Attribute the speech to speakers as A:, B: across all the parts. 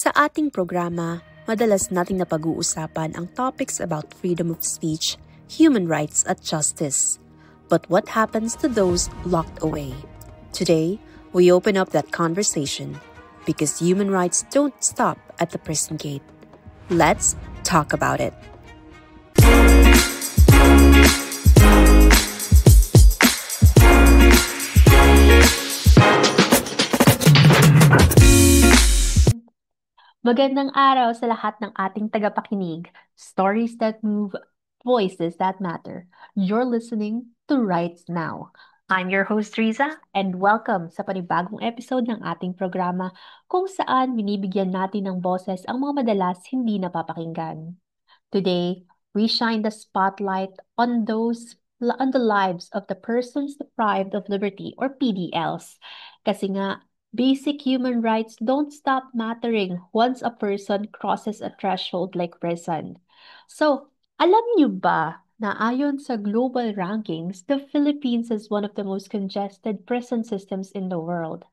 A: Sa ating programa, madalas nating napag-uusapan ang topics about freedom of speech, human rights at justice. But what happens to those locked away? Today, we open up that conversation because human rights don't stop at the prison gate. Let's talk about it.
B: Magandang araw sa lahat ng ating tagapakinig. Stories that move, voices that matter. You're listening to Rights Now. I'm your host, Riza, and welcome sa panibagong episode ng ating programa kung saan binibigyan natin ng boses ang mga madalas hindi napapakinggan. Today, we shine the spotlight on the lives of the persons deprived of liberty or PDLs. Kasi nga, basic human rights don't stop mattering once a person crosses a threshold like prison. So, alam niyo ba na ayon sa global rankings, the Philippines is one of the most congested prison systems in the world.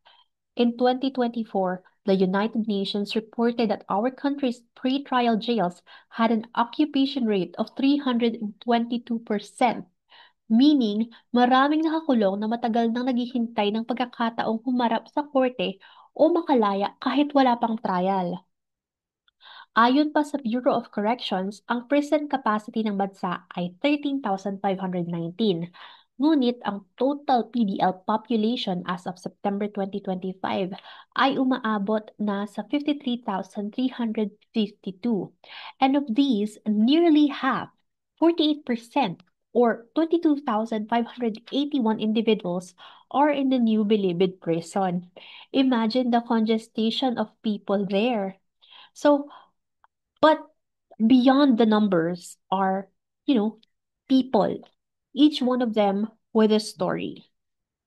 B: In 2024, the United Nations reported that our country's pre-trial jails had an occupation rate of 322%, meaning maraming nakakulong na matagal nang naghihintay ng pagkakataong humarap sa korte o makalaya kahit wala pang trial. Ayon pa sa Bureau of Corrections, ang prison capacity ng bansa ay 13,519. Ngunit ang total PDL population as of September 2025 ay umaabot na sa 53,352. And of these, nearly half, 48%, or 22,581 individuals are in the new Bilibid prison. Imagine the congestion of people there. So, but beyond the numbers are, people, each one of them with a story.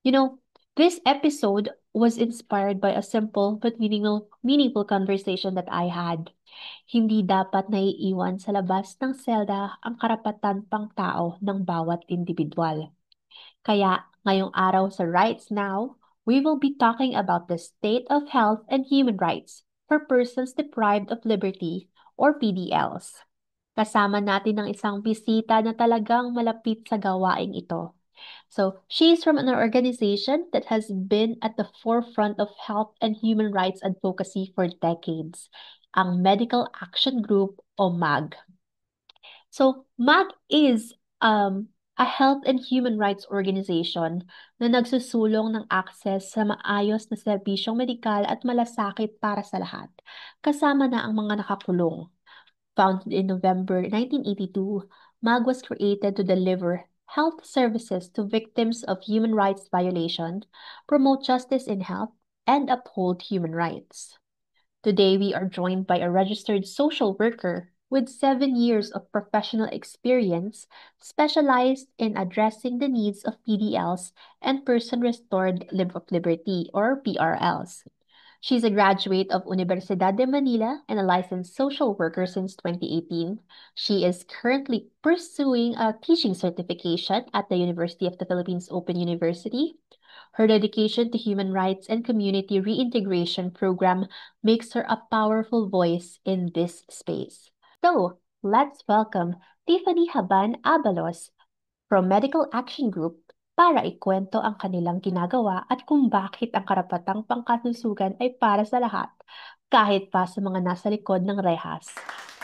B: You know, this episode was inspired by a simple but meaningful conversation that I had. Hindi dapat naiiwan sa labas ng selda ang karapatan pang tao ng bawat individual. Kaya, ngayong araw sa Rights Now, we will be talking about the state of health and human rights for persons deprived of liberty or PDLs. Kasama natin ang isang bisita na talagang malapit sa gawaing ito. So, she's from an organization that has been at the forefront of health and human rights advocacy for decades, ang Medical Action Group o MAG. So, MAG is a health and human rights organization na nagsusulong ng access sa maayos na serbisyong medikal at malasakit para sa lahat, kasama na ang mga nakakulong. Founded in November 1982, MAG was created to deliver health services to victims of human rights violation, promote justice in health, and uphold human rights. Today, we are joined by a registered social worker with 7 years of professional experience specialized in addressing the needs of PDLs and person restored of liberty or PRLs. She's a graduate of Universidad de Manila and a licensed social worker since 2018. She is currently pursuing a teaching certification at the University of the Philippines Open University. Her dedication to human rights and community reintegration program makes her a powerful voice in this space. So, let's welcome Tiffany Haban Abalos from Medical Action Group para ikwento ang kanilang ginagawa at kung bakit ang karapatang pangkalusugan ay para sa lahat, kahit pa sa mga nasa likod ng rehas.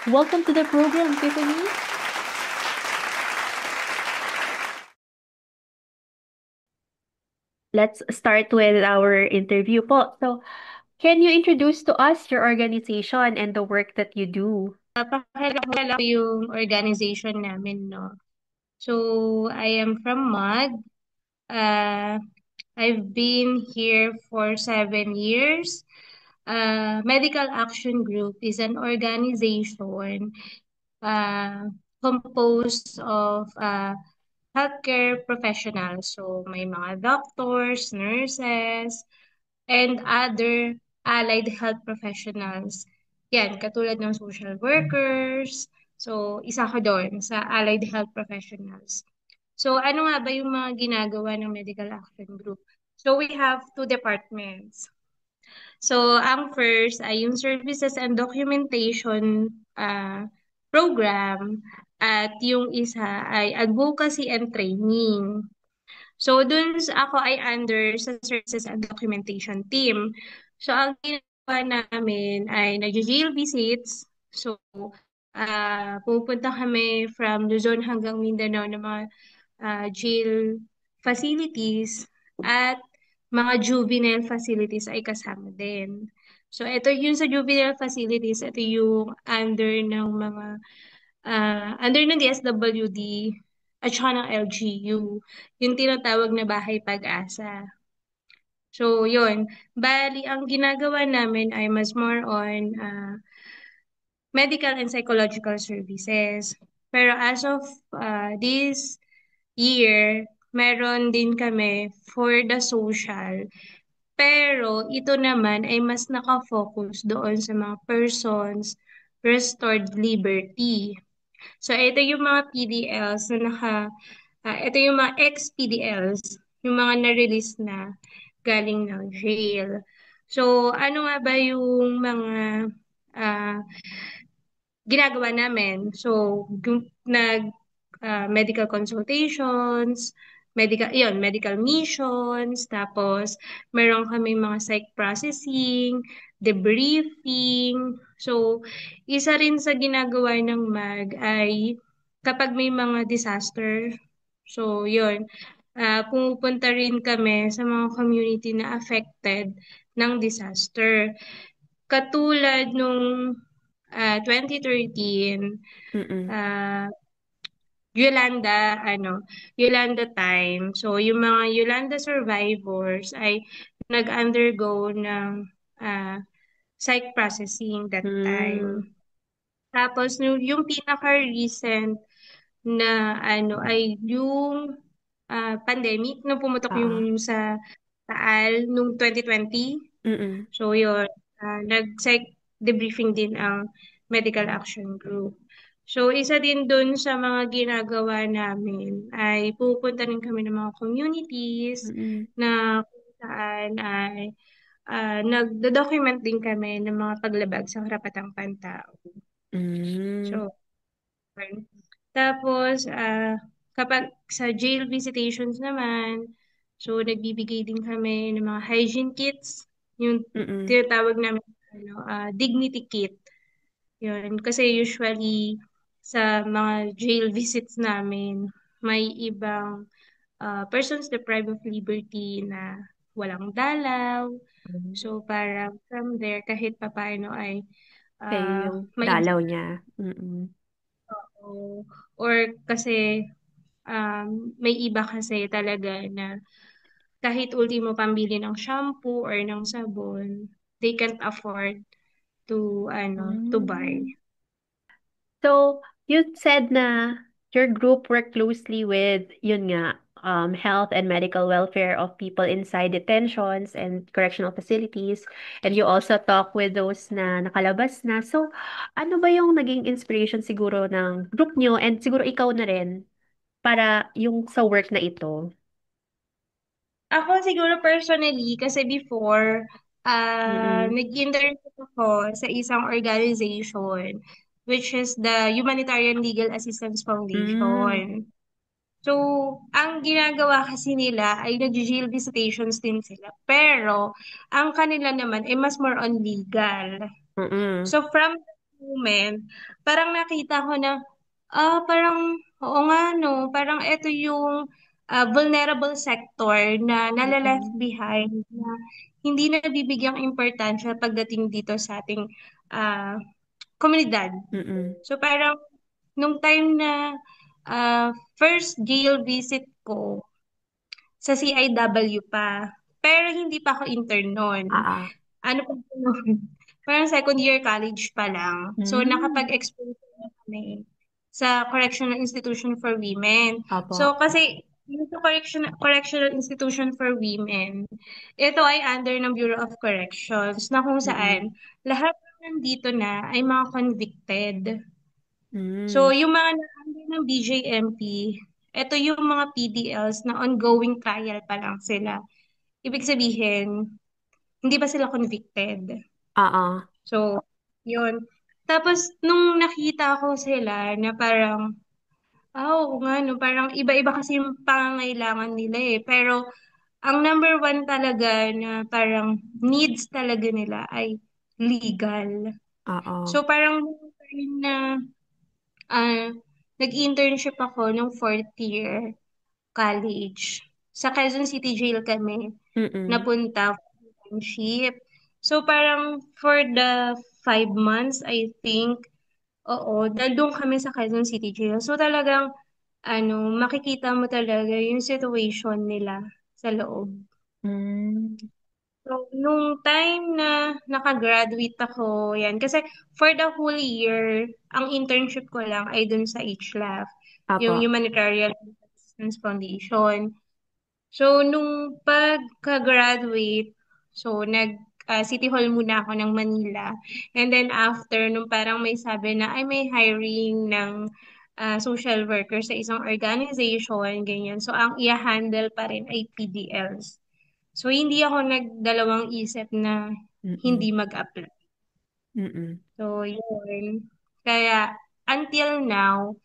B: Welcome to the program, Tiffany! Let's start with our interview po. So, can you introduce to us your organization and the work that you do?
C: Pakilala ko yung organization namin, no? So, I am from MUD. I've been here for 7 years. Medical Action Group is an organization composed of healthcare professionals. So, may mga doctors, nurses, and other allied health professionals. Yan, katulad ng social workers. So, isa ko doon sa allied health professionals. So, ano nga ba yung mga ginagawa ng Medical Action Group? So, we have two departments. So, ang first ay yung services and documentation program at yung isa ay advocacy and training. So, ako ay under sa services and documentation team. So, ang ginagawa namin ay nag-jail visits. So, pupunta kami from Luzon hanggang Mindanao ng mga jail facilities at mga juvenile facilities ay kasama din. So, ito yung sa juvenile facilities, ito yung under ng DSWD at saka ng LGU, yung tinatawag na Bahay Pag-asa. So, yun. Bali, ang ginagawa namin ay mas more on medical and psychological services. Pero as of this year, meron din kami for the social. Pero ito naman ay mas nakafocus doon sa mga persons restored liberty. So, ito yung mga PDLs na ito yung mga ex-PDLs, yung mga na-release na galing ng jail. So, ano nga ba yung mga ah, ginagawa namin? So, medical consultations, medical missions, tapos meron kami mga psych processing, debriefing. So, isa rin sa ginagawa ng MAG ay kapag may mga disaster, so yun, pumupunta rin kami sa mga community na affected ng disaster. Katulad nung 2013,
A: Mm-mm.
C: ah, Yolanda time. So, yung mga Yolanda survivors ay nag-undergo ng ah, psych processing that
A: Mm.
C: time. Tapos, yung pinaka-recent na ay yung pandemic nung pumutok
A: Oo.
C: yung sa Taal nung 2020.
A: Mm-mm.
C: So, yun, nag-psych debriefing din ang Medical Action Group. So, isa din dun sa mga ginagawa namin ay pupunta rin kami ng mga communities
A: Mm-mm.
C: na kung saan ay nagdo-document din kami ng mga paglabag sa karapatang pantao.
A: Mm.
C: So, yun. Tapos, kapag sa jail visitations naman, so nagbibigay din kami ng mga hygiene kits, yung
A: Mm-mm.
C: tinatawag namin dignity kit. Yun, kasi usually sa mga jail visits namin, may ibang persons deprived of liberty na walang dalaw.
A: Mm.
C: So, parang from there, kahit papaano ay
A: Kayo yung
C: may
A: dalaw niya. Mm-mm.
C: or kasi may iba kasi talaga na kahit ultimo pambili ng shampoo or ng sabon, they can't afford to buy.
A: Mm. So, you said na your group work closely with, yun nga, health and medical welfare of people inside detentions and correctional facilities. And you also talk with those na nakalabas na. So, ano ba yung naging inspiration siguro ng group nyo and siguro ikaw na rin para yung sa work na ito?
C: Ako siguro personally, kasi before,
A: Mm-mm.
C: nag-internship ako sa isang organization, which is the Humanitarian Legal Assistance
A: Mm.
C: Foundation. So, ang ginagawa kasi nila ay nag-jail visitations din sila. Pero, ang kanila naman ay mas more on legal.
A: Mm-mm.
C: So, from that moment, parang nakita ko na, parang, oo nga, no, parang ito yung vulnerable sector na nala-left
A: Mm-mm.
C: behind, na hindi na bibigyang importansya pagdating dito sa ating ah, komunidad.
A: Mm-mm.
C: So, parang, nung time na first jail visit ko, sa CIW pa. Pero hindi pa ako intern noon.
A: Ah, ah.
C: Ano pa po noon? Parang second year college pa lang. So,
A: Mm.
C: nakapag-experience na kami sa Correctional Institution for Women.
A: Opo.
C: So, kasi yung sa Correctional Institution for Women, ito ay under ng Bureau of Corrections na kung
A: Mm-mm.
C: saan lahat ng nandito na ay mga convicted. So,
A: Mm.
C: yung mga na-under ng BJMP, ito yung mga PDLs na ongoing trial pa lang sila. Ibig sabihin, hindi pa sila convicted.
A: Oo.
C: So, yun. Tapos, nung nakita ko sila na parang, oo nga, no, parang iba-iba kasi yung pangangailangan nila eh. Pero, ang number one talaga na parang needs talaga nila ay legal.
A: Oo.
C: So, parang nung time na ah, nag-internship ako nung fourth year college. Sa Quezon City Jail kami
A: Mm.
C: napunta for internship. So parang for the 5 months, I think, oo, nandun kami sa Quezon City Jail. So talagang, makikita mo talaga yung situation nila sa loob.
A: Hmm.
C: So, nung time na nakagraduate ako, yan, kasi for the whole year, ang internship ko lang ay dun sa HLAF,
A: Apo.
C: yung Humanitarian Assistance Foundation. So, nung pagka-graduate, so City Hall muna ako ng Manila. And then after, nung parang may sabi na, ay may hiring ng social worker sa isang organization, ganyan. So, ang i-handle pa rin ay PDLs. So, hindi ako nagdalawang isip na hindi
A: Mm.
C: mag-apply.
A: Mm.
C: So, yun. Kaya, until now,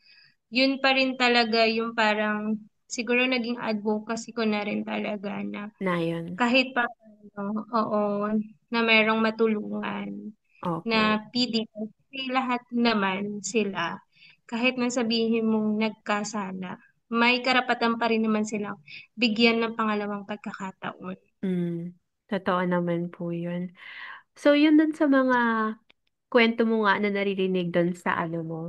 C: yun pa rin talaga yung parang, siguro naging advocacy ko na rin talaga na
A: Na yun.
C: kahit pa, oo, na merong matulungan
A: Opo.
C: na PDL, kasi lahat naman sila, kahit na sabihin mong nagkasala, may karapatan pa rin naman silang bigyan ng pangalawang pagkakataon.
A: Mm. Totoo naman po yun. So, yun dun sa mga kwento mo nga na naririnig dun sa ano mo,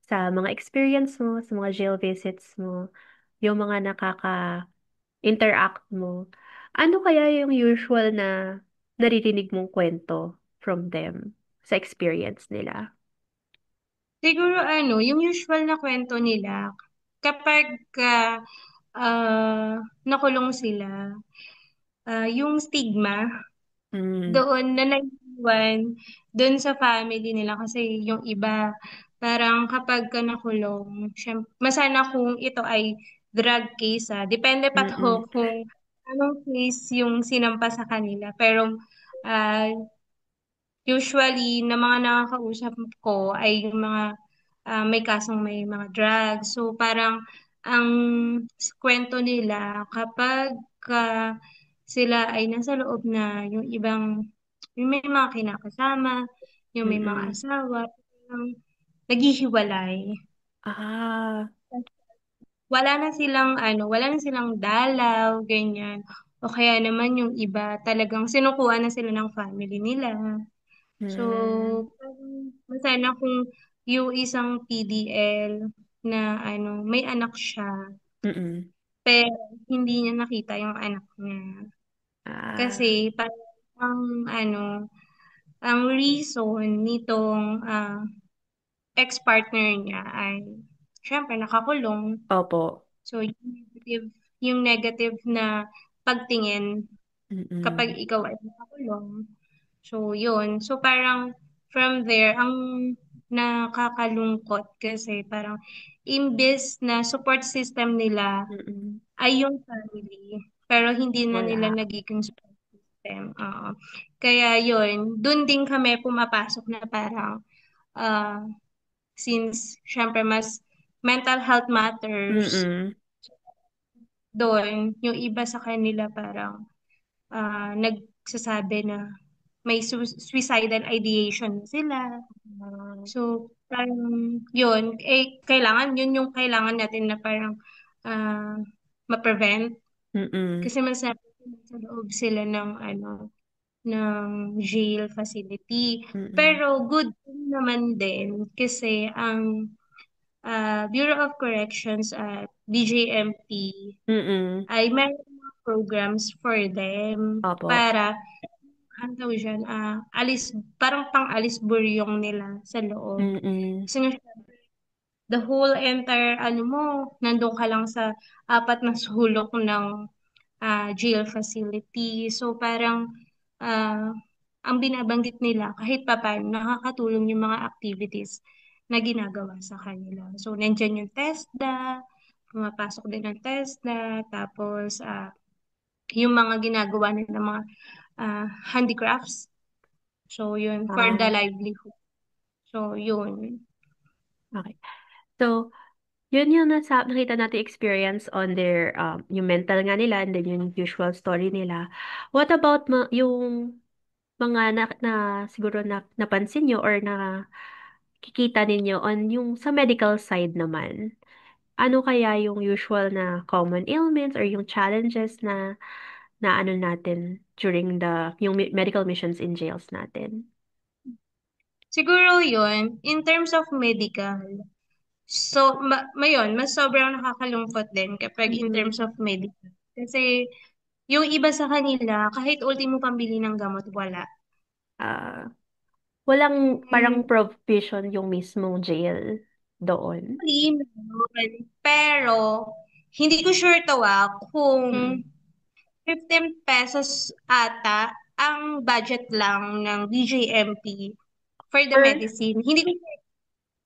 A: sa mga experience mo, sa mga jail visits mo, yung mga nakaka-interact mo. Ano kaya yung usual na naririnig mong kwento from them sa experience nila?
C: Siguro yung usual na kwento nila, kapag nakulong sila, yung stigma
A: Mm.
C: doon na naiiwan doon sa family nila kasi yung iba parang kapag ka nakulong, masana kung ito ay drug case depende pa
A: Mm.
C: to kung anong case yung sinampa sa kanila. Pero ah, usually na mga nakakausap ko ay yung mga may kasong may mga drugs. So parang ang kwento nila kapag sila ay nasa loob na yung may mga kinakasama, yung may mga
A: Mm.
C: asawa, yung naghihiwalay.
A: Ah,
C: Wala na silang dalaw, ganyan. O kaya naman yung iba talagang sinukuha na sila ng family nila. So,
A: mm.
C: parang masaya na kung yung isang PDL na may anak siya,
A: Mm.
C: pero hindi niya nakita yung anak niya.
A: Ah,
C: Kasi parang ang ang reason nitong ex-partner niya ay syempre nakakulong.
A: opo.
C: So, yung negative na pagtingin kapag
A: Mm.
C: ikaw ay nakakulong. So, yun. So, parang from there, ang nakakalungkot kasi parang imbes na support system nila
A: Mm.
C: ay yung family, pero hindi na nila
A: Wala.
C: nagiging support system. Oo. Kaya yun, dun din kami pumapasok na parang ah, since syempre mas mental health matters,
A: Mm.
C: doon yung iba sa kanila parang nagsasabi na may suicidal ideation sila.
A: Ah,
C: So, parang yun, yun yung kailangan natin na parang ah, ma-prevent.
A: mm.
C: Kasi masabi sa loob sila ng jail facility.
A: Mm.
C: Pero good thing naman din kasi ang Bureau of Corrections at BJMP
A: Mm.
C: ay meron mga programs for them
A: Opo.
C: para ano tawag dyan, parang pang-alis buryong nila sa loob.
A: Mm.
C: Kasi nga, the whole entire, nandun ka lang sa apat na sulok ng jail facility. So, parang, ah, ang binabanggit nila, kahit papaano, nakakatulong yung mga activities na ginagawa sa kanila. So, nandyan yung TESDA, pumapasok din ng TESDA, tapos, yung mga ginagawa nila, mga handicrafts. So, yun, for the
B: Ah,
C: livelihood. So, yun.
B: okay. So, yun yung nakita natin experience on their, yung mental nga nila and then yung usual story nila. What about yung mga na siguro napansin nyo or nakikita ninyo on yung sa medical side naman? Ano kaya yung usual na common ailments or yung challenges na ano natin during yung medical missions in jails natin?
C: Siguro yun, in terms of medical, so, mayon, mas sobrang nakakalungkot din kapag in
B: Mm.
C: terms of medical. Kasi, yung iba sa kanila, kahit ultimo pambili ng gamot, wala.
B: Ah, walang parang
C: Mm,
B: provision yung mismong jail doon.
C: actually, meron. Pero, hindi ko sure to kung
B: Mm.
C: 15 pesos ata ang budget lang ng BJMP for the
B: Per,
C: medicine. Hindi ko sure.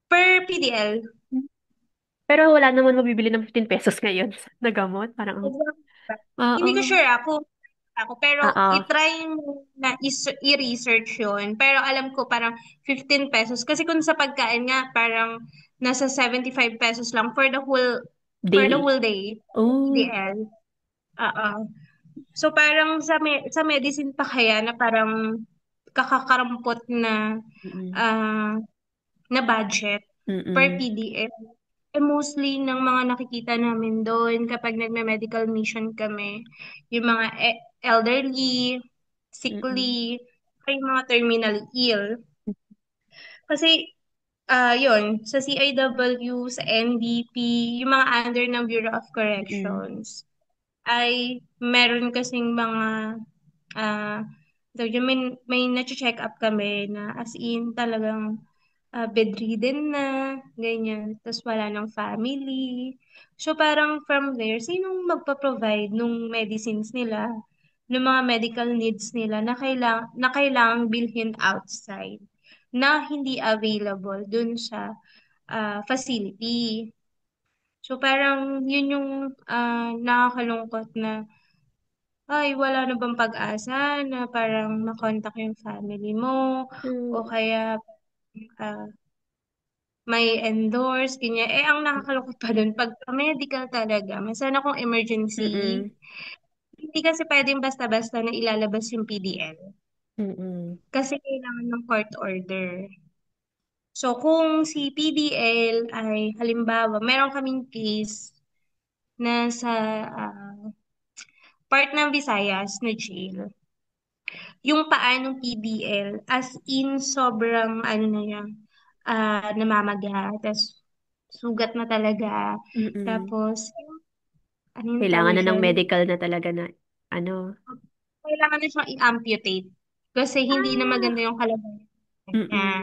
C: Per PDL.
B: pero wala naman mabibili ng 15 pesos ngayon na gamot. Parang,
C: Hindi ko
B: oo.
C: sure kung ako, pero
B: Oo.
C: i-try mo na i-research yun. Pero alam ko parang 15 pesos. Kasi kung sa pagkain nga, parang nasa 75 pesos lang for the
B: Day?
C: whole day.
B: Oh.
C: PDL. Oo. So parang sa medicine pa kaya na parang kakakarampot
B: Mm.
C: ah, na budget per
B: Mm.
C: PDL. Mostly ng mga nakikita namin doon kapag nagme-medical mission kami, yung mga elderly,
B: Mm.
C: sickly, ay mga terminally ill. Kasi, yun, sa CIW, sa NBP, yung mga under ng Bureau of
B: Mm.
C: Corrections, ay meron kasing mga ah so yun, may na-check up kami na as in talagang bedridden na, ganyan. Tapos wala ng family. So parang from there, sinong magpa-provide nung medicines nila, ng mga medical needs nila na kailangang bilhin outside na hindi available dun sa facility. So parang yun yung nakakalungkot na ay wala na bang pag-asa na parang makontak yung family mo o
B: Mm.
C: kaya ah, may endorse, ganyan. Ang nakakalungkot pa dun, pag medical talaga, may sana kung emergency,
B: Mm.
C: hindi kasi pwedeng basta-basta na ilalabas yung PDL.
B: Mm.
C: Kasi kailangan ng court order. So, kung si PDL ay, halimbawa, meron kaming case na sa part ng Visayas na jail. Yung paa ng PDL, as in, sobrang, ano na yan, namamaga, tapos sugat na talaga.
B: Mm.
C: Tapos, ano yung
B: Kailangan
C: tawag
B: na ng
C: dyan?
B: medical na talaga na ano.
C: Kailangan na siyang i-amputate kasi hindi na maganda
B: Ah.
C: yung kalagayan niya.
B: Mm.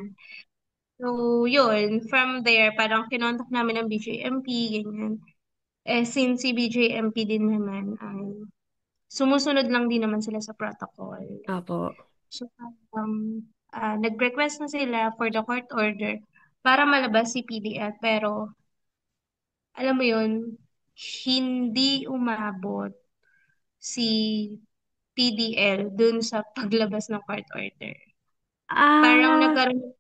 C: So, yun. From there, parang kinontak namin ng BJMP, ganyan. Since si BJMP din naman ay sumusunod lang din naman sila sa protocol.
B: Opo.
C: So, nag-request na sila for the court order para malabas si PDL. Pero, alam mo yun, hindi umabot si PDL dun sa paglabas ng court order. Parang
B: Ah.
C: nagkaroon ng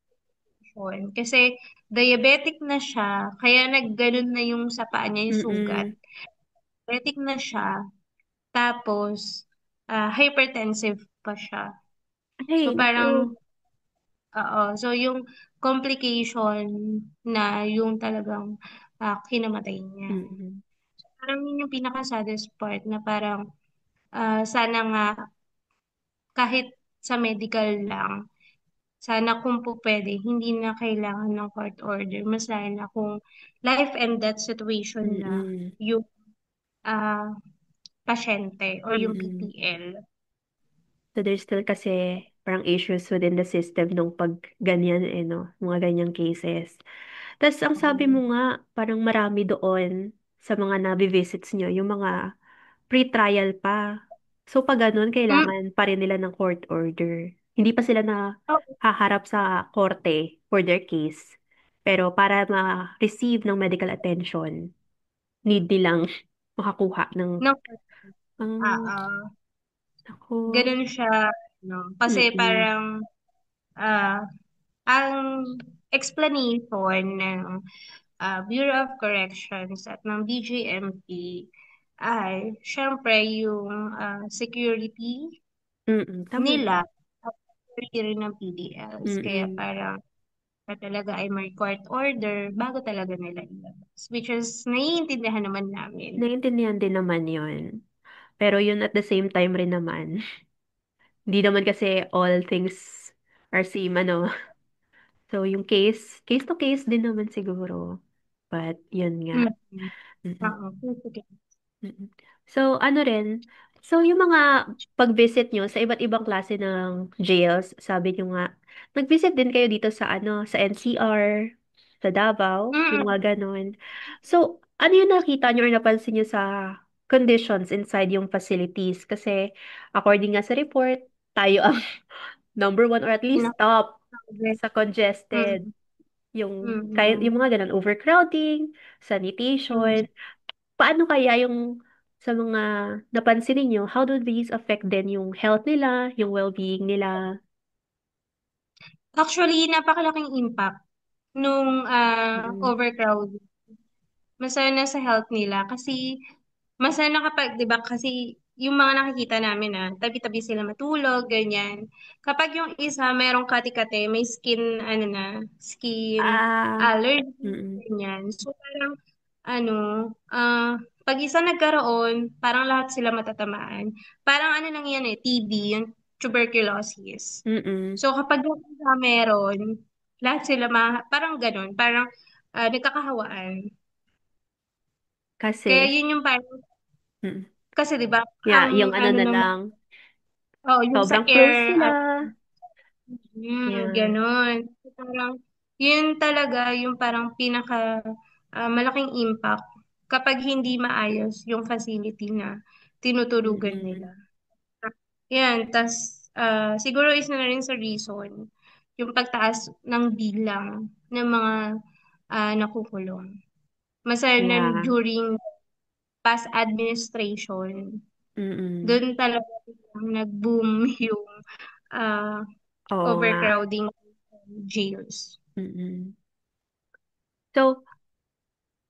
C: confusion kasi diabetic na siya, kaya nagganon na yung sa paa niya yung sugat.
B: Mm.
C: Diabetic na siya, tapos hypertensive pa siya. So
B: Ay, naku.
C: parang, oo, so yung complication na yung talagang kinamatay niya.
B: Mm.
C: Parang yun yung pinaka-saddest part na parang sana nga kahit sa medical lang, sana kung po pwede, hindi na kailangan ng court order. Mas lalo na kung life and death situation na
B: Mm.
C: yung ah, pasyente or yung
B: Mm.
C: PPL.
B: So there's still kasi parang issues within the system nung pag ganyan no, mga ganyang cases. Tas ang sabi
C: Oo.
B: mo nga, parang marami doon sa mga nabi-visits nyo, yung mga pre-trial pa. So pag ganun,
C: Mm,
B: kailangan pa rin nila ng court order. Hindi pa sila na
C: oh,
B: haharap sa korte for their case. Pero para ma-receive ng medical attention, need nilang makakuha ng
C: no,
B: ang
C: ah,
B: Ako.
C: Ganun siya, no? Kasi
B: Mm-mm.
C: parang ah, ang explanation ng Bureau of Corrections at ng BJMP ay syempre yung security
B: Tama
C: nila
B: yun.
C: at security rin ng PDLs. Kaya
B: Mm-mm.
C: parang na talaga ay may court order bago talaga nila ilabas. Which is, naiintindihan naman namin.
B: Naiintindihan din naman yun. Pero yun at the same time rin naman. Hindi naman kasi all things are same, ano. So, yung case to case din naman siguro. But, yun nga.
C: Mm.
B: Mm-mm.
C: Oo. Sige.
B: Mm. So, ano rin, so yung mga pag-visit nyo sa iba't ibang klase ng jails, sabi nyo nga, nag-visit din kayo dito sa ano, sa NCR, sa Davao, yung
C: Mm.
B: mga ganon. So, ano yung nakita nyo or napansin nyo sa conditions inside yung facilities? Kasi, according nga sa report, tayo ang number one or at least top
C: Pinaka-
B: sa congested.
C: Mm.
B: Yung, kahit yung
C: Mm.
B: mga ganon, overcrowding,
C: Mm.
B: sanitation, paano kaya yung sa mga napansin ninyo, how do these affect din yung health nila, yung well-being nila?
C: Actually, napakalaking impact nung
B: Mm.
C: overcrowd. Masaya sa health nila kasi masaya na kapag, 'di ba, kasi yung mga nakikita namin tabi-tabi sila matulog, ganyan. Kapag yung isa merong kati-kati, may skin ano na, skin
B: Ah,
C: allergy,
B: mm.
C: ganyan. So parang ano, pag isa nagkaroon, parang lahat sila matatamaan. Parang ano lang yan TB, yung tuberculosis.
B: Mm.
C: So kapag yung isa meron, lahat sila parang ganun, parang nagkakahawaan. Kaya
B: Kasi,
C: yun yung parang,
B: mm.
C: kasi 'di ba,
B: Yeah,
C: ang
B: yung ano
C: ano
B: na
C: naman,
B: lang,
C: oh, yung sa
B: sobrang close
C: care,
B: sila. Yeah.
C: gano'n. So, parang, yun talaga yung parang pinaka malaking impact kapag hindi maayos yung facility na tinutulugan nila.
B: Mm.
C: Yan, tas siguro isa na rin sa reason yung pagtaas ng bilang ng mga nakukulong. Masaya na
B: Yeah.
C: during past administration,
B: Mm.
C: doon talaga nag-boom yung ah,
B: Oo nga.
C: overcrowding jails.
B: Mm. So,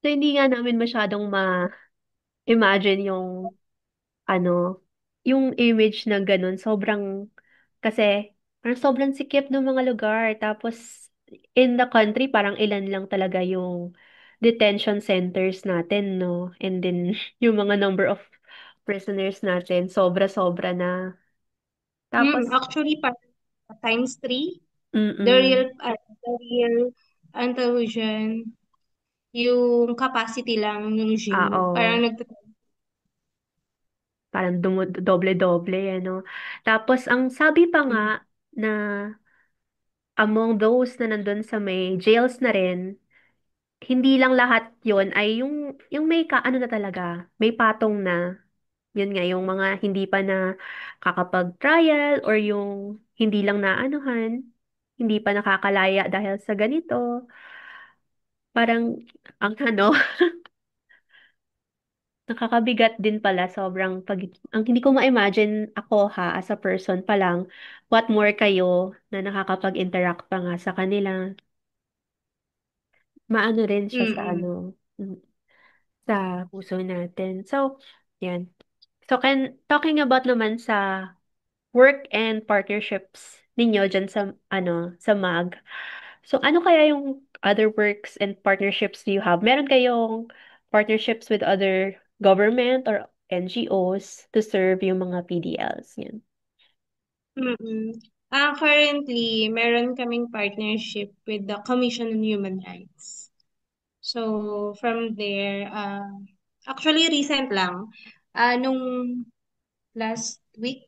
B: so hindi nga namin masyadong ma-imagine yung ano, yung image na ganun, sobrang, kasi, parang sobrang sikip ng mga lugar. Tapos, in the country, parang ilan lang talaga yung detention centers natin, no? And then, yung mga number of prisoners natin, sobra-sobra na. Tapos,
C: Actually, times three, the
B: mm-mm,
C: real, the real, ano tawag dyan, yung capacity lang ng jail.
B: oo,
C: Parang
B: parang doble-doble, ano? Tapos, ang sabi pa nga, na among those na nandun sa may jails na rin, hindi lang lahat yon ay yung may ano na talaga, may patong na. Yun nga, yung mga hindi pa na kakapag-trial or yung hindi lang naanuhan, hindi pa nakakalaya dahil sa ganito. Parang, ang ano, nakakabigat din pala, sobrang ang hindi ko ma-imagine ako ha, as a person pa lang, what more kayo na nakakapag-interact pa nga sa kanila. Maano rin siya sa
C: mm-mm.
B: ano, sa puso natin. So, yan. So, talking about naman sa work and partnerships ninyo dyan sa, ano, sa MAG. So, ano kaya yung other works and partnerships do you have? Meron kayong partnerships with other government or NGOs to serve yung mga PDLs? Yan.
C: Mm-mm. Currently, meron kaming partnership with the Commission on Human Rights. So, from there, actually recent lang, nung last week,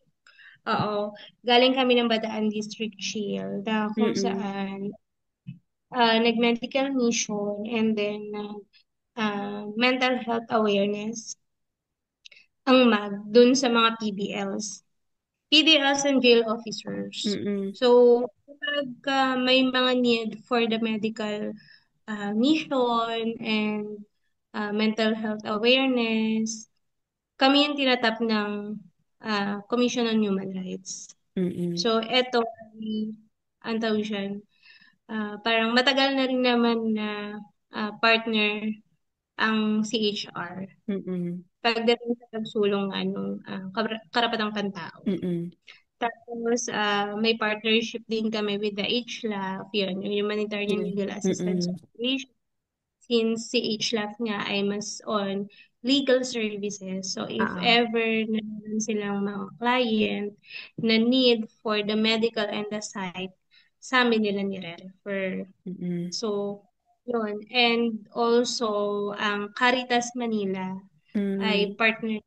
C: oo, galing kami ng Bataan District Shield na kung
B: Mm-mm.
C: saan nag-medical mission and then mental health awareness ang MAG dun sa mga PDLs. PDLs and jail officers.
B: Mm-mm.
C: So, kapag may mga need for the medical mission and mental health awareness, kami yung tinatap ng Commission on Human Rights.
A: Mm-mm.
C: So, eto, ang tawag dyan, parang matagal na rin naman na partner ang CHR
A: Mm-mm.
C: pagdating sa pagsulong karapatang pantao.
A: Mm-mm.
C: Tapos, may partnership din kami with the HLAF, yun, yung Humanitarian Legal Assistance
A: Mm-mm.
C: Organization. Since si HLAF nga ay mas on legal services. So, if
A: Ah.
C: ever na meron silang mga client na need for the medical and the psych, sa amin nila nire-refer.
A: Mm-mm.
C: So, yun. And also, ang Caritas Manila ay
A: Mm.
C: partner.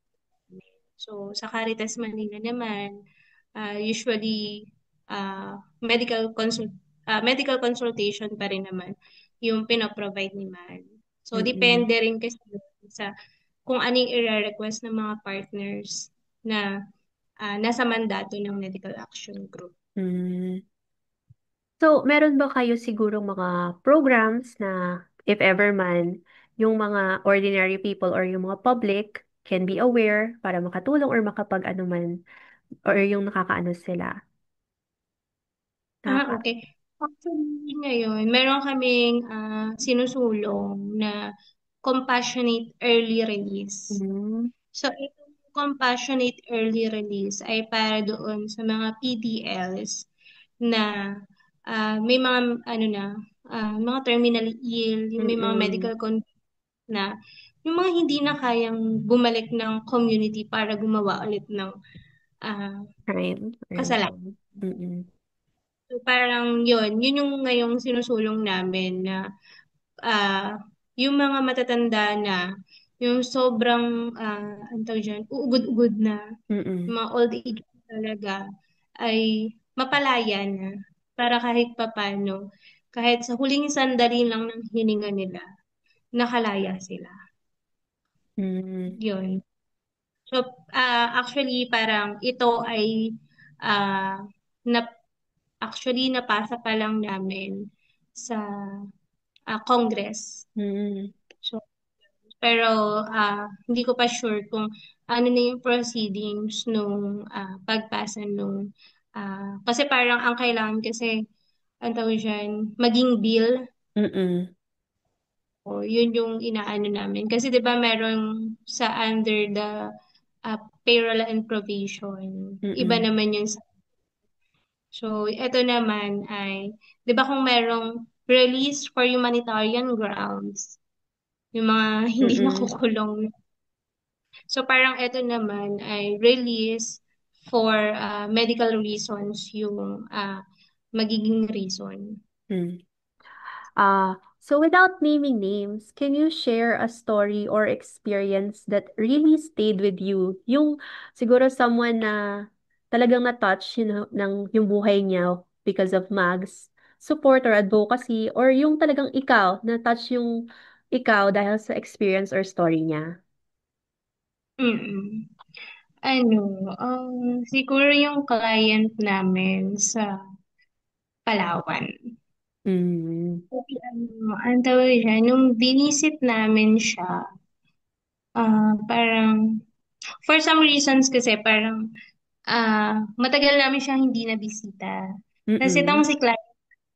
C: So, sa Caritas Manila naman, usually, medical consultation pa rin naman yung pinaprovide ni MAN. So,
A: Mm-mm.
C: depende rin kasi sa kung anong i-request ng mga partners na nasa mandato ng Medical Action Group.
A: Mm. So, meron ba kayo sigurong mga programs na if ever man, yung mga ordinary people or yung mga public can be aware para makatulong or makapag-ano man or yung nakakaano sila? Nakaka
C: Okay. Actually, ngayon, meron kaming sinusulong na compassionate early release.
A: mm,
C: So, itong compassionate early release ay para doon sa mga PDLs na may mga mga terminally ill, yung may mga
A: mm,
C: medical condition na yung mga hindi na kayang bumalik ng community para gumawa ulit ng ah,
A: crime or
C: kasalanan.
A: wrong. Mm,
C: So, parang yun yung ngayong sinusulong namin na ah, yung mga matatanda na, yung sobrang, ano tawag dyan, uugod-ugod na,
A: mm,
C: mga old age talaga, ay mapalaya na para kahit papano, kahit sa huling sandali lang ng hininga nila, nakalaya sila.
A: mm,
C: Yun. So, actually, parang ito ay ah, na, actually napasa pa lang namin sa Congress.
A: mm,
C: So, pero hindi ko pa sure kung ano na yung proceedings nung pagpasa nung kasi parang ang kailangan kasi ang tawag dyan, maging bill
A: mm,
C: o yun yung inaano namin. Kasi 'di ba merong sa under the payroll and provision. Iba
A: mm,
C: naman yun. So, ito naman ay 'di ba kung merong release for humanitarian grounds, yung mga hindi
A: mm,
C: nakukulong. So parang ito naman ay release for medical reasons yung magiging reason.
A: mm. So without naming names, can you share a story or experience that really stayed with you? Yung siguro someone na talagang na-touch, ng yung buhay niya because of Mag's support or advocacy, or yung talagang ikaw, na-touch yung ikaw dahil sa experience or story niya.
C: Mm. Ano, siguro yung client namin sa Palawan.
A: Mm,
C: Kasi ang tawag dyan, nung binisit namin siya, parang, for some reasons kasi parang, matagal namin siya hindi nabisita. Kasi itong
A: mm,
C: si client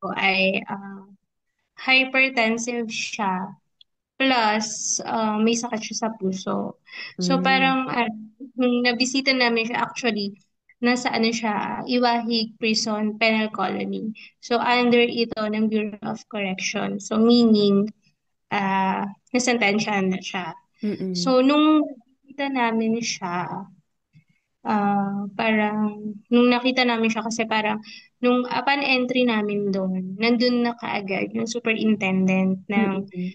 C: ko ay hypertensive siya. Plus, may sakit siya sa puso. So,
A: mm,
C: parang, nung nabisita namin siya, actually, nasa ano siya, Iwahig Prison Penal Colony. So, under ito ng Bureau of Correction. So, meaning, nasentensyahan na siya.
A: mm,
C: So, nung nakita namin siya, parang, nung nakita namin siya kasi parang, nung upon entry namin doon, nandun na kaagad yung superintendent ng
A: mm,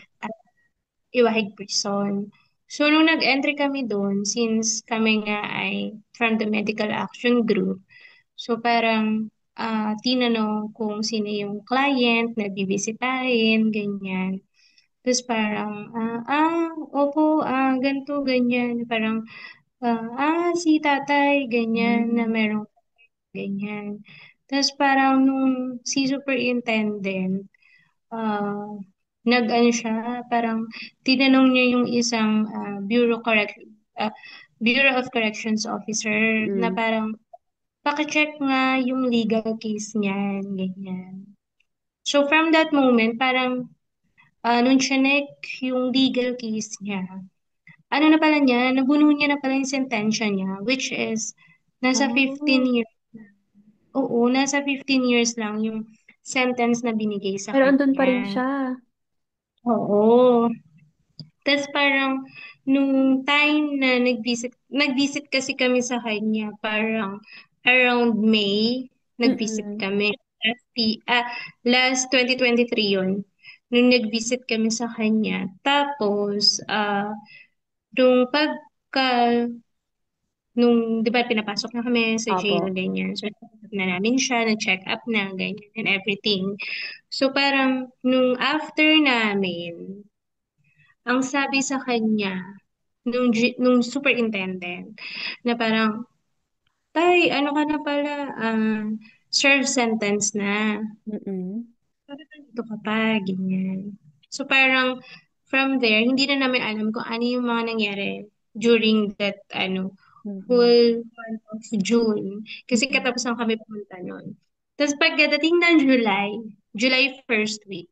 C: Iwahig Prison. So, nung nag-entry kami doon, since kami nga ay from the Medical Action Group, so parang tinanong kung sino yung client na bibisitahin, ganyan. Tapos parang, opo, ganito, ganyan. Parang, si tatay, ganyan, na
A: mm,
C: merong ganyan. Tapos parang nung si superintendent, ah nag-ano siya, parang tinanong niya yung isang bureau correct, ah, Bureau of Corrections Officer na
A: Mm.
C: parang paki-check nga yung legal case niyan, ganyan. So from that moment, parang nung chinek yung legal case niya, ano na pala niya, nabuno niya na pala yung sentensya niya, which is nasa 15
A: Oh.
C: years. Oo, nasa 15 years lang yung sentence na binigay sa
A: Pero andun pa
C: kanya.
A: rin siya.
C: Oo. Tapos parang nung time na nag-visit kasi kami sa kanya, parang around May, nag-visit
A: Mm.
C: kami. Last 2023 yun. Nung nag-visit kami sa kanya. Tapos, nung di ba pinapasok na kami sa jail,
A: Opo.
C: ganyan. So, check up na namin siya, na-check up na, ganyan, and everything. So, parang nung after namin, ang sabi sa kanya, nung superintendent, na parang, tay, ano ka na pala, serve sentence na.
A: Mm.
C: Parang nandito ka pa, ganyan. So parang, from there, hindi na namin alam kung ano yung mga nangyari during that,
A: Mm.
C: whole month of June. Kasi
A: Mm.
C: katapusan kami pumunta nun. Tapos pagdating ng July first week,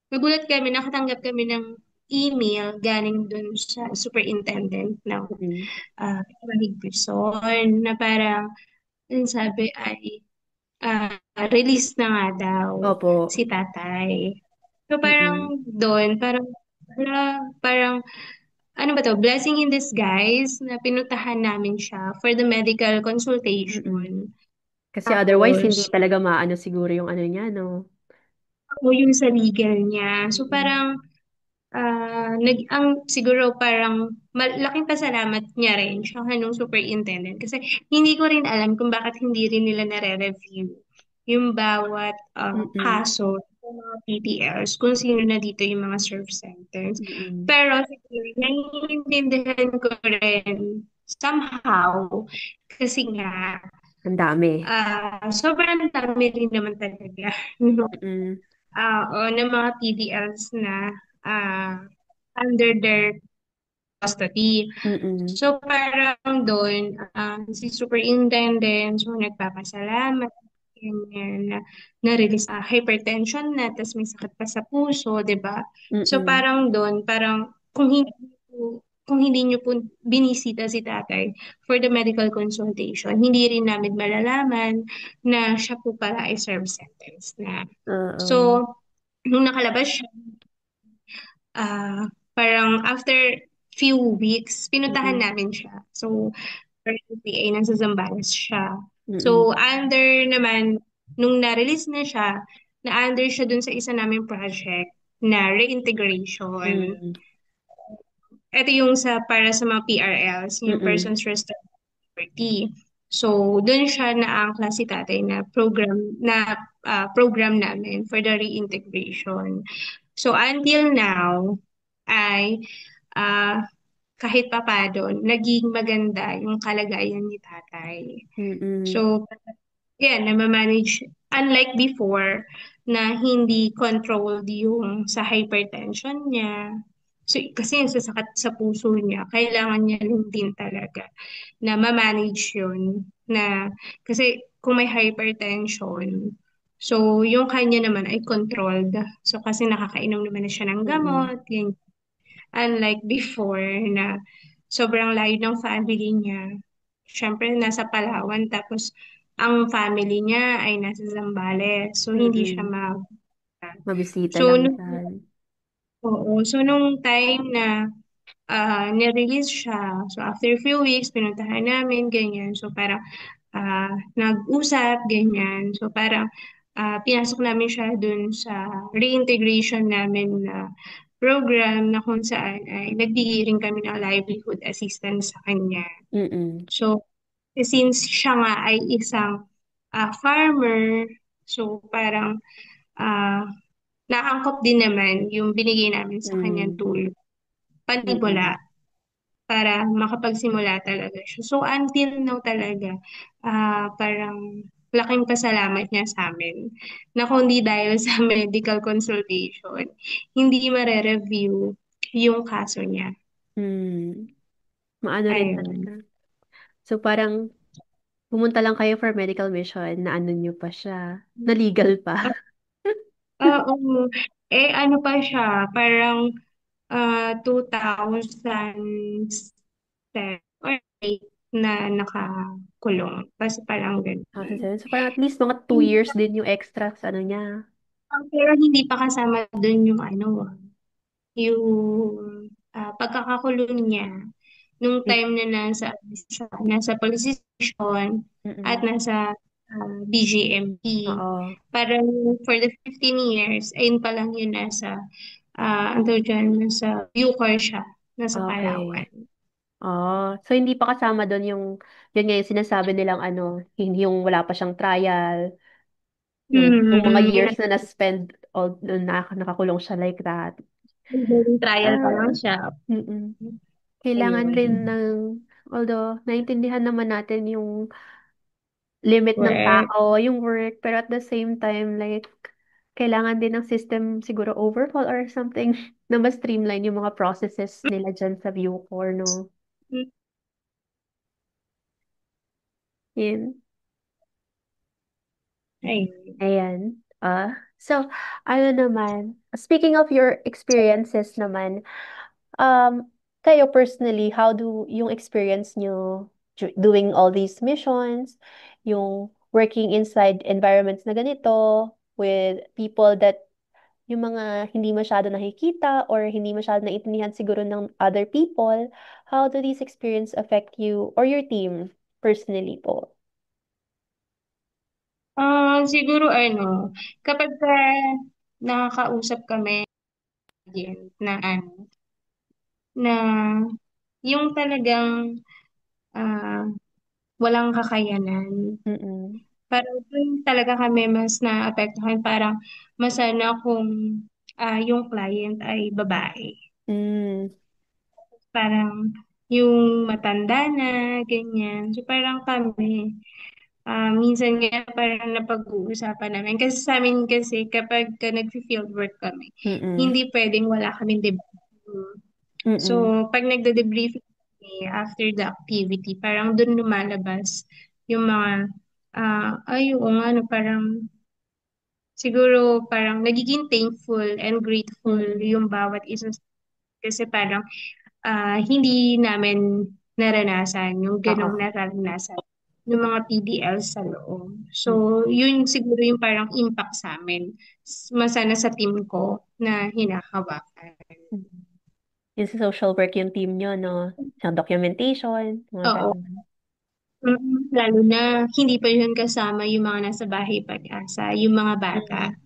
C: nagulat kami, nakatanggap kami ng email galing dun sa superintendent ng
A: Mm.
C: Mahig Quezon na parang ang sabi ay ah, release na nga daw si
A: Opo.
C: tatay. So parang
A: Mm.
C: doon, parang ano ba to, blessing in disguise na pinuntahan namin siya for the medical
A: Mm.
C: consultation.
A: Kasi otherwise, hindi
C: Tapos,
A: talaga maano siguro yung ano niya, no?
C: ako yung sa legal niya. So
A: Mm.
C: parang siguro parang malaking pasalamat niya rin siya nung superintendent kasi hindi ko rin alam kung bakit hindi rin nila nare-review yung bawat
A: Mm.
C: kaso ng mga PTLs kung sino na dito yung mga serve sentence.
A: Mm.
C: Pero siguro naiintindihan ko rin somehow kasi nga
A: Ang dami.
C: sobrang dami rin naman talaga
A: Mm.
C: o ng mga PDLs na ah, under their custody.
A: Mm.
C: So parang doon, si superintendent, so nagpapasalamat, ganyan, na-release hypertension na, tapos may sakit pa sa puso, di ba? So
A: Mm.
C: parang doon, parang kung hindi niyo po binisita si tatay for the medical consultation, hindi rin namin malalaman na siya po pala ay serve sentence na.
A: Oo.
C: So, nung nakalabas siya, parang after few weeks, pinuntahan
A: Mm.
C: namin siya. So, currently ay nasa Zambales siya.
A: Mm.
C: So, under naman, nung na-release na siya, na-under siya dun sa isa naming project na reintegration.
A: Mm.
C: Ito yung para sa mga PRLs, yung
A: Mm.
C: Persons Restored Liberty. So, dun siya naangkla si tatay na program namin for the reintegration. So, until now, ay ah, kahit papado, naging maganda yung kalagayan ni tatay.
A: Mm.
C: So, yan, na-manage, unlike before, na hindi controlled yung sa hypertension niya. So, kasi yung sasakit sa puso niya, kailangan niya rin din talaga na ma-manage yun. Kasi kung may hypertension, so yung kanya naman ay controlled. So, kasi nakakainom naman na siya ng
A: Mm.
C: gamot, ganyan. Unlike before na sobrang layo ng family niya. Siyempre, nasa Palawan. Tapos, ang family niya ay nasa Zambales. So, hindi siya
A: Mm. Mabisita
C: So,
A: lang dyan.
C: nung time na nirelease siya, so after few weeks, pinuntahan namin, ganyan. So, parang nag-usap, ganyan. So, parang pinasok namin siya dun sa reintegration namin na program na kung saan ay nagbigay rin kami ng livelihood assistance sa kanya.
A: Mm.
C: So, since siya nga ay isang farmer, so parang ah, naangkop din naman yung binigay namin sa kanyang
A: Mm.
C: tool, panibula,
A: Mm.
C: para makapagsimula talaga siya. So, until now talaga, parang laking pasalamat niya sa amin na kundi dahil sa medical consultation, hindi mare-review yung kaso niya.
A: Mm.
B: Maano rin
C: Ayun.
B: talaga. So parang pumunta lang kayo for medical mission, na ano niyo pa siya, na legal pa.
C: Oo. Eh, ano pa siya, parang 2007 or 8 na nakakulong. Kasi parang ganun.
B: 2007. So parang at least mga 2 years din yung extra sa ano niya.
C: Pero hindi pa kasama dun yung ano, yung pagkakakulong niya nung
B: Is,
C: time na nasa police station at
B: mm,
C: nasa BGMP.
B: oo.
C: Parang for the 15 years, ayun pa lang yun ano dyan, nasa Bucor siya, nasa
B: Okay.
C: Palawan.
B: Oh, so hindi pa kasama doon yung, yun nga yung sinasabi nilang ano, hindi yung wala pa siyang trial, yung mga
C: Mm,
B: years na na-spend all, na nakakulong siya like that.
C: yung trial pa lang
B: Ah,
C: siya.
B: mm. Kailangan rin
C: Ayun.
B: ng, although, naintindihan naman natin yung limit ng
C: Work.
B: tao, yung work, pero at the same time, like, kailangan din ng system siguro overhaul or something na mas streamline yung mga processes nila dyan sa Bucor, no? Yun.
C: Ayun.
B: Ayan. So, ano naman, speaking of your experiences naman, um, kayo personally, how do yung experience nyo doing all these missions, yung working inside environments na ganito, with people that yung mga hindi masyado nakikita or hindi masyado naiintindihan siguro ng other people, how do these experience affect you or your team personally po?
C: Siguro kapag nakakausap kami din na yung talagang ah, walang kakayanan.
B: Mm-mm.
C: Parang dun talaga kami mas naapektuhan. Parang masana kung yung client ay babae.
B: Mm.
C: Parang yung matanda na, ganyan. So parang kami, minsan nga parang napag-uusapan namin. Kasi sa amin kasi kapag nag-field work kami,
B: Mm-mm.
C: hindi pwedeng wala kami debriefing.
B: Mm-mm.
C: So, pag nagde-debriefing kami after the activity, parang dun lumalabas yung mga, ay, oo nga, no, parang siguro parang nagiging thankful and grateful
B: Mm.
C: yung bawat isa kasi parang hindi namin naranasan yung ganong
B: Oo.
C: naranasan yung mga PDL sa loob.
B: Mm.
C: So, yun siguro yung parang impact sa amin. Masana sa team ko na hinahawakan.
B: Mm. Yung sa social work yung team nyo, no? Sa documentation, mga
C: Oo.
B: ganun.
C: Lalo na hindi pa yun kasama yung mga nasa bahay pag-asa, yung mga bata,
B: Mm.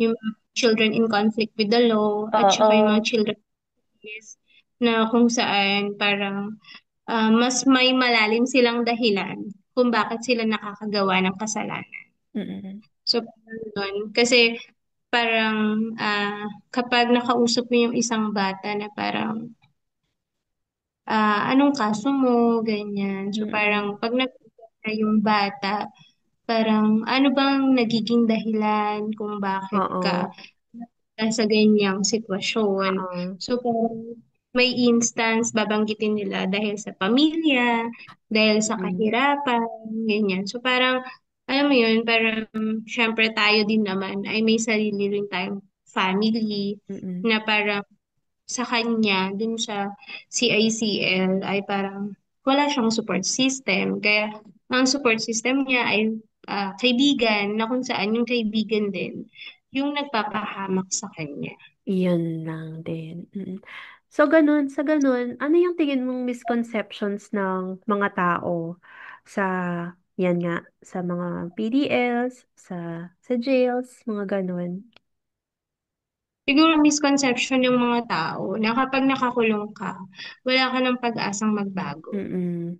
C: yung mga children in conflict with the law, at saka yung mga
B: Oo.
C: children na kung saan parang mas may malalim silang dahilan kung bakit sila nakakagawa ng kasalanan.
B: Mm.
C: So, parang yun. Kasi parang kapag nakausap mo yung isang bata na parang anong kaso mo, ganyan. So, parang
B: Mm.
C: pag nag yung bata, parang ano bang nagiging dahilan kung bakit ka
B: Oo.
C: nasa ganyang sitwasyon.
B: Oo.
C: So, parang may instance babanggitin nila dahil sa pamilya, dahil sa
B: Mm.
C: kahirapan, ganyan. So, parang, alam mo yun, parang syempre tayo din naman ay may sarili rin tayong family
B: Mm.
C: na parang sa kanya, dun sa CICL ay parang wala siyang support system. Kaya ang support system niya ay kaibigan na kung saan yung kaibigan din yung nagpapahamak sa kanya.
B: Iyon lang din. Mm. So, ganun, sa ganun, ano yung tingin mong misconceptions ng mga tao sa, yan nga, sa mga PDLs, sa jails, mga ganun?
C: Siguro misconception ng mga tao na kapag nakakulong ka, wala ka ng pag-asang magbago.
B: Mm.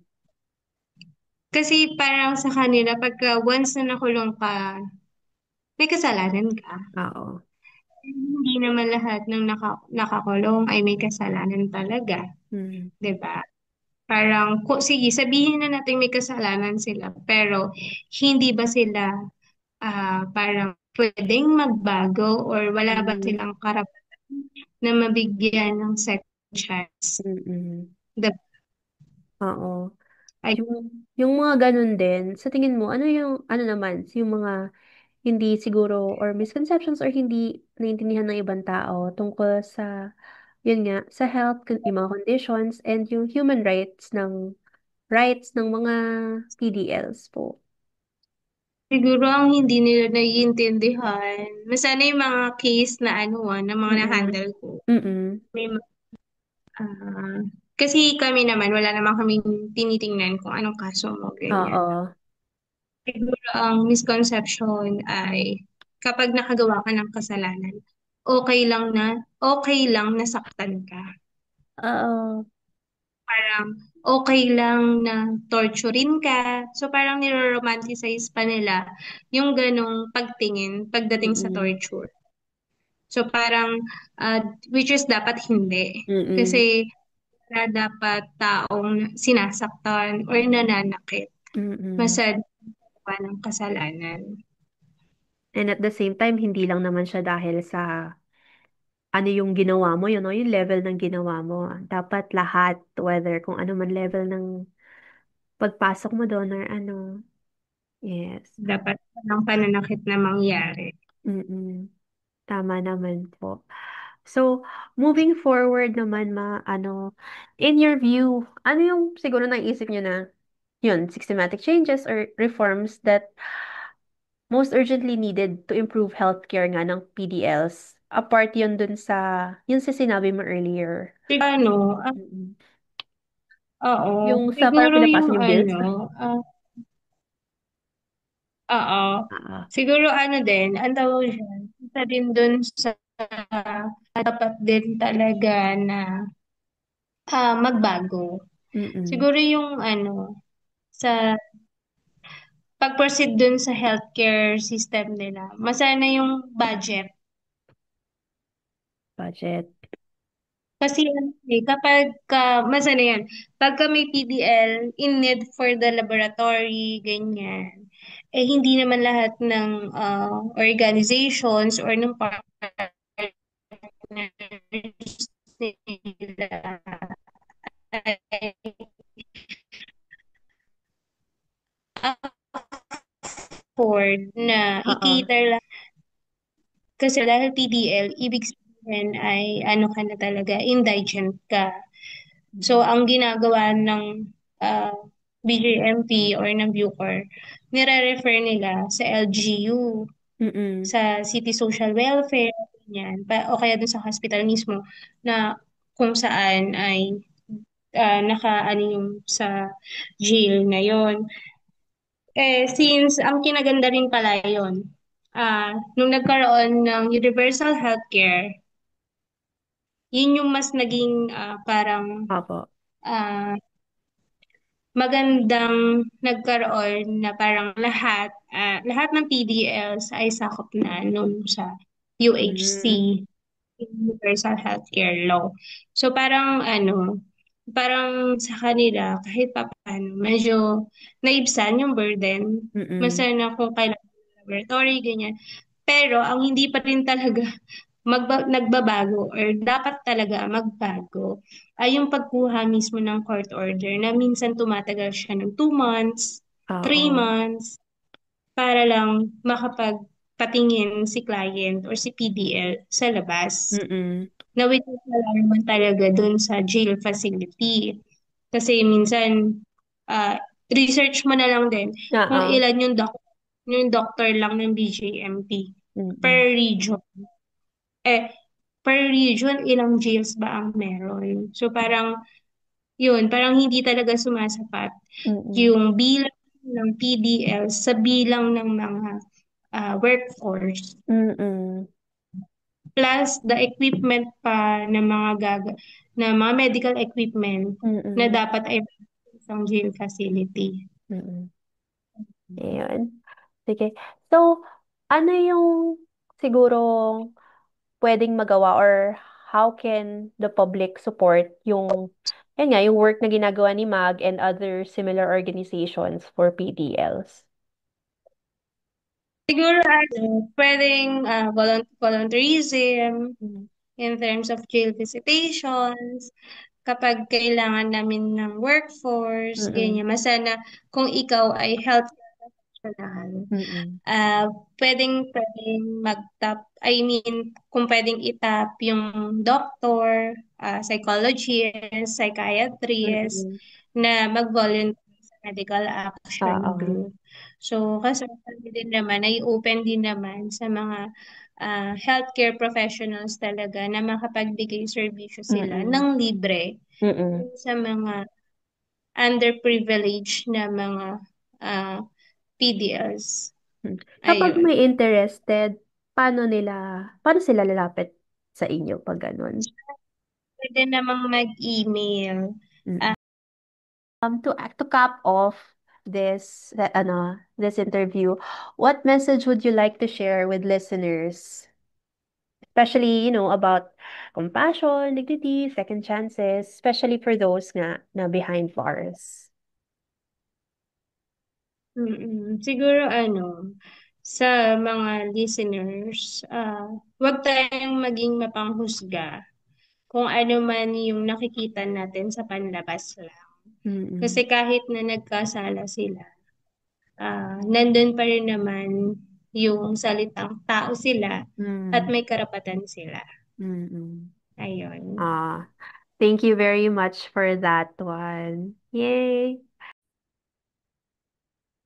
C: Kasi parang sa kanila, pagka once na nakulong ka, may kasalanan ka.
B: Oo.
C: Hindi naman lahat ng nakakulong ay may kasalanan talaga,
B: Mm.
C: 'di ba? Parang, sige, sabihin na natin may kasalanan sila, pero hindi ba sila parang pwedeng magbago or wala ba
B: Mm.
C: silang karapatan na mabigyan ng second chance?
B: Mm.
C: 'Di ba?
A: Oo.
C: Ay,
A: Yung mga ganun din, sa tingin mo, ano yung, ano naman, yung mga hindi siguro, or misconceptions, or hindi naintindihan ng ibang tao tungkol sa, yun nga, sa health, yung mga conditions, and yung human rights ng mga PDLs po.
C: siguro ang hindi nila naiintindihan, masana yung mga case na ano, na mga
A: Mm-mm.
C: na-handle ko.
A: Mm-mm.
C: May, ah, kasi kami naman, wala naman kaming tinitingnan kung anong kaso mo, ganyan.
A: Oo.
C: Siguro ang misconception ay kapag nakagawa ka ng kasalanan, okay lang nasaktan ka.
A: Oo.
C: Parang okay lang na torturin ka. So parang niro-romanticize pa nila yung ganong pagtingin pagdating sa
A: Mm-mm.
C: torture. So parang, ah, which is dapat hindi.
A: Mm-mm.
C: Kasi wala dapat taong sinasaktan or nananakit.
A: Mm-mm.
C: Masad pa ng kasalanan.
A: And at the same time, hindi lang naman siya dahil sa ano yung ginawa mo, yun, no? Yung level ng ginawa mo. Dapat lahat, whether kung ano man level ng pagpasok mo doon or ano. Yes.
C: Dapat walang pananakit na mangyari.
A: Mm-mm. Tama naman po. So, moving forward naman, in your view, ano yung siguro naisip nyo na, yun, systematic changes or reforms that most urgently needed to improve healthcare nga ng PDLs? Apart yun dun yun sa sinabi mo earlier.
C: Siguro ano,
A: Mm-mm.
C: oo,
A: Yung sa parang
C: siguro
A: pinapasa
C: yung
A: yung bills?
C: ano, oo,
A: Ah,
C: siguro ano din, ang tawag dyan, isa din dun sa dapat din talaga na magbago.
A: mm-mm.
C: Siguro yung ano, sa pag-proceed dun sa healthcare system nila, masana yung budget.
A: Budget.
C: Kasi ano kapag masana yan, pagka may PDL, in need for the laboratory, ganyan, eh hindi naman lahat ng organizations or ng partners nila ay afford na
A: Oo.
C: i-cater lang. Kasi dahil PDL, ibig sabihin ay ano ka na talaga, indigent ka. So,
A: Mm-mm.
C: ang ginagawa ng uh, BJMP or ng Bucor, nire-refer nila sa LGU,
A: Mm-mm.
C: sa City Social Welfare, ganyan, o kaya dun sa hospital mismo na kung saan ay naka-ano yung sa jail na yon. Eh, since ang kinaganda rin pala yun, nung nagkaroon ng universal healthcare, yun yung mas naging parang
A: Opo.
C: ah, magandang nagkaroon na parang lahat ng PDLs ay sakop na nung sa UHC,
A: Mm.
C: Universal Healthcare Law. So parang ano, parang sa kanila kahit papaano medyo naibsan yung burden.
A: Mm-mm.
C: Masaya na kung kailangan ng laboratory, ganyan. Pero ang hindi pa rin talaga nagbabago or dapat talaga magbago ay yung pagkuha mismo ng court order na minsan tumatagal siya ng 2 months, three
A: Oo.
C: months, para lang makapagpatingin si client or si PDL sa labas.
A: Mm-mm.
C: Na which is wala naman talaga dun sa jail facility. Kasi minsan, ah, research mo na lang din kung
A: Oo.
C: ilan yung doctor lang ng BJMP per
A: Mm-mm.
C: region. Eh, per region, ilang jails ba ang meron? So parang, yun, parang hindi talaga sumasapat
A: Mm-mm.
C: yung bilang ng PDL sa bilang ng mga workforce.
A: Mm-mm.
C: Plus the equipment pa na na mga medical equipment na
A: Mm-mm.
C: dapat ay sa isang gym facility.
A: Mm-mm. Ayun. Sige. So, ano yung siguro pwedeng magawa, or how can the public support yun nga, yung work na ginagawa ni MAG and other similar organizations for PDLs?
C: Siguro pwedeng volunteerism
A: Mm.
C: in terms of jail visitations, kapag kailangan namin ng workforce,
B: Mm-mm.
C: ganyan. Masana kung ikaw ay health professional,
B: Mm-mm.
C: ah, pwedeng mag-tap, I mean, kung pwedeng itap yung doctor, psychologist, psychiatrist,
B: Mm-mm.
C: na mag-volunteer sa medical action
B: Oo.
C: group. So, kasi kami din naman, ay open din naman sa mga healthcare professionals talaga na makapagbigay serbisyo sila
B: Mm-mm.
C: ng libre
B: Mm-mm.
C: sa mga underprivileged na mga ah, PDLs.
B: Hmm. Kapag
C: Ayun.
B: may interested, paano sila lalapit sa inyo 'pag gano'n?
C: Pwede namang mag-email.
B: Mm. To cap off this interview, what message would you like to share with listeners? Especially, about compassion, dignity, second chances, especially for those nga na behind bars.
C: Siguro sa mga listeners, huwag tayong maging mapanghusga kung ano man yung nakikita natin sa panlabas lang.
B: Mm.
C: Kasi kahit na nagkasala sila, nandun pa rin naman yung salitang tao sila at
B: Mm.
C: may karapatan sila.
B: Mm.
C: Ayun.
B: Ah, thank you very much for that one. Yay!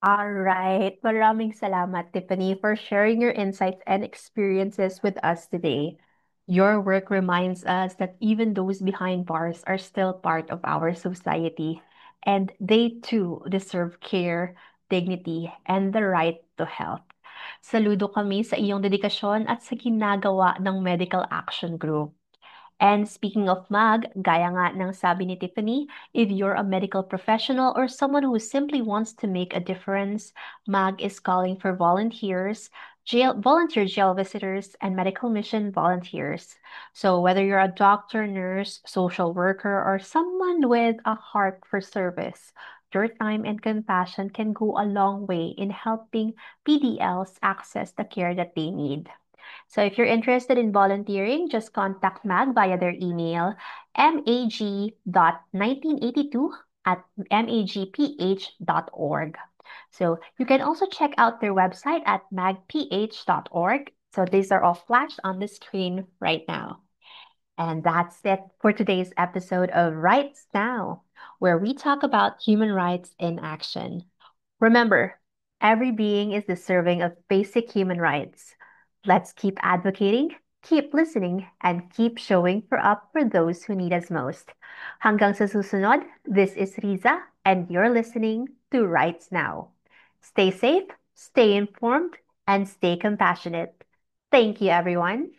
B: All right. Maraming salamat, Tiffany, for sharing your insights and experiences with us today. Your work reminds us that even those behind bars are still part of our society, and they too deserve care, dignity, and the right to health. Saludo kami sa iyong dedikasyon at sa ginagawa ng Medical Action Group. And speaking of MAG, gaya nga ng sabi ni Tiffany, if you're a medical professional or someone who simply wants to make a difference, MAG is calling for volunteer jail visitors, and medical mission volunteers. So whether you're a doctor, nurse, social worker, or someone with a heart for service, your time and compassion can go a long way in helping PDLs access the care that they need. So if you're interested in volunteering, just contact MAG via their email, mag.1982 at magph.org. So you can also check out their website at magph.org. So these are all flashed on the screen right now. And that's it for today's episode of Rights Now, where we talk about human rights in action. Remember, every being is deserving of basic human rights. Let's keep advocating, keep listening, and keep showing up for those who need us most. Hanggang sa susunod, this is Riza, and you're listening to Rights Now. Stay safe, stay informed, and stay compassionate. Thank you, everyone.